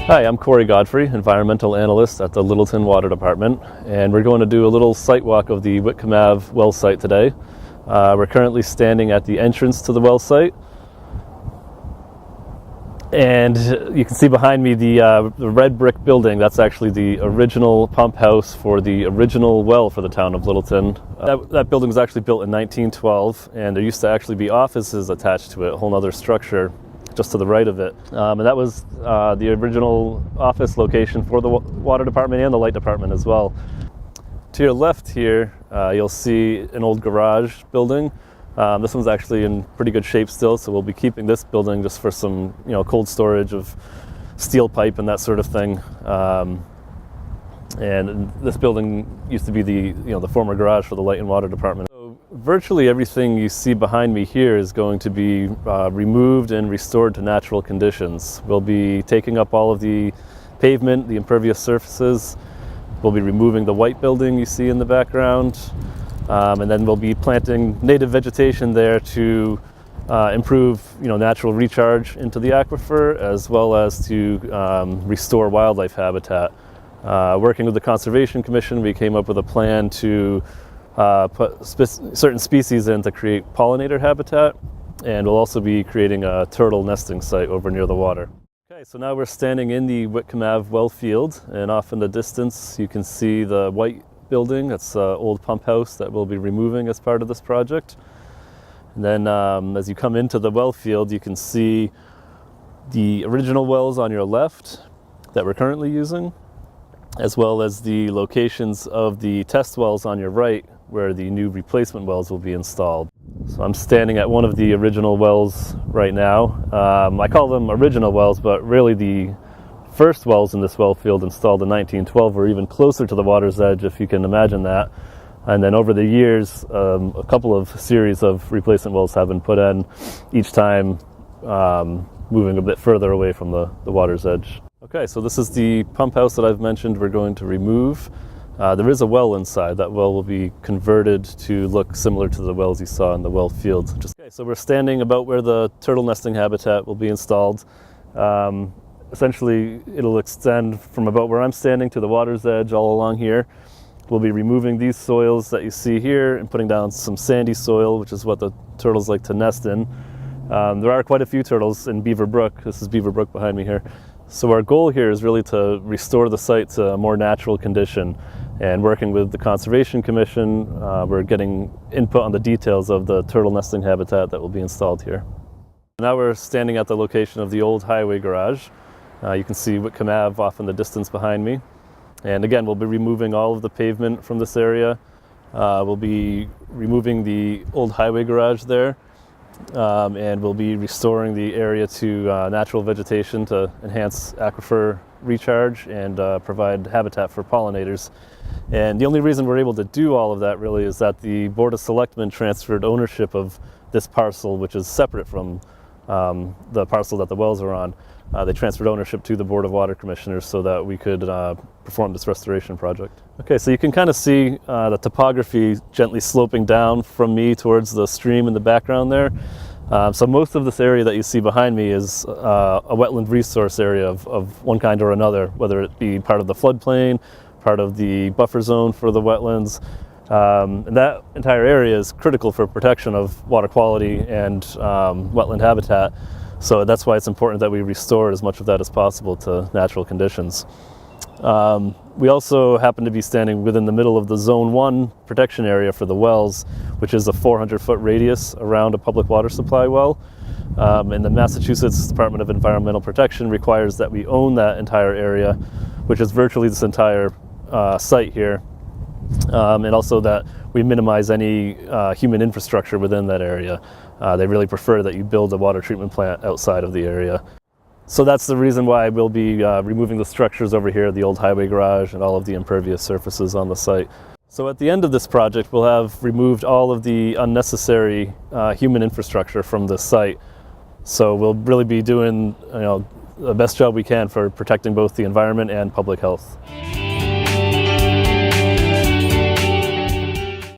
Hi, I'm Godfrey, Environmental Analyst at the Littleton Water Department, and we're going to do a little site walk of the Whitcomb Ave Well site today. We're currently standing at the entrance to the well site, and you can see behind me the red brick building. That's actually the original pump house for the original well for the town of Littleton. That building was actually built in 1912, and there used to actually be offices attached to it, a whole other structure just to the right of it. And that was the original office location for the water department and the light department as well. To your left here, you'll see an old garage building. This one's actually in pretty good shape still, so we'll be keeping this building just for some, cold storage of steel pipe and that sort of thing. And this building used to be the former garage for the light and water department. So virtually everything you see behind me here is going to be removed and restored to natural conditions. We'll be taking up all of the pavement, the impervious surfaces. We'll be removing the white building you see in the background. And then we'll be planting native vegetation there to improve, natural recharge into the aquifer, as well as to restore wildlife habitat. Working with the Conservation Commission, we came up with a plan to put certain species in to create pollinator habitat, and we'll also be creating a turtle nesting site over near the water. Okay, so now we're standing in the Whitcomb Ave Well field, and off in the distance you can see the white building. That's an old pump house that we'll be removing as part of this project. And then as you come into the well field, you can see the original wells on your left that we're currently using, as well as the locations of the test wells on your right, where the new replacement wells will be installed. So I'm standing at one of the original wells right now. I call them original wells, but really the first wells in this well field installed in 1912 were even closer to the water's edge, if you can imagine that. And then over the years, a couple of series of replacement wells have been put in, each time moving a bit further away from the water's edge. Okay, so this is the pump house that I've mentioned we're going to remove. There is a well inside. That well will be converted to look similar to the wells you saw in the well field. Okay, so we're standing about where the turtle nesting habitat will be installed. Essentially, it'll extend from about where I'm standing to the water's edge all along here. We'll be removing these soils that you see here and putting down some sandy soil, which is what the turtles like to nest in. There are quite a few turtles in Beaver Brook. This is Beaver Brook behind me here. So our goal here is really to restore the site to a more natural condition. And working with the Conservation Commission, we're getting input on the details of the turtle nesting habitat that will be installed here. Now we're standing at the location of the old highway garage. You can see Whitcomb Ave off in the distance behind me. And again, we'll be removing all of the pavement from this area. We'll be removing the old highway garage there. And we'll be restoring the area to natural vegetation to enhance aquifer recharge and provide habitat for pollinators. And the only reason we're able to do all of that really is that the Board of Selectmen transferred ownership of this parcel, which is separate from the parcel that the wells are on. They transferred ownership to the Board of Water Commissioners so that we could perform this restoration project. Okay, so you can kind of see the topography gently sloping down from me towards the stream in the background there. So most of this area that you see behind me is a wetland resource area of one kind or another, whether it be part of the floodplain, part of the buffer zone for the wetlands. And that entire area is critical for protection of water quality and wetland habitat. So that's why it's important that we restore as much of that as possible to natural conditions. We also happen to be standing within the middle of the Zone 1 protection area for the wells, which is a 400-foot radius around a public water supply well. And the Massachusetts Department of Environmental Protection requires that we own that entire area, which is virtually this entire site here. And also that we minimize any human infrastructure within that area. They really prefer that you build a water treatment plant outside of the area. So that's the reason why we'll be removing the structures over here, the old highway garage and all of the impervious surfaces on the site. So at the end of this project, we'll have removed all of the unnecessary human infrastructure from this site. So we'll really be doing the best job we can for protecting both the environment and public health.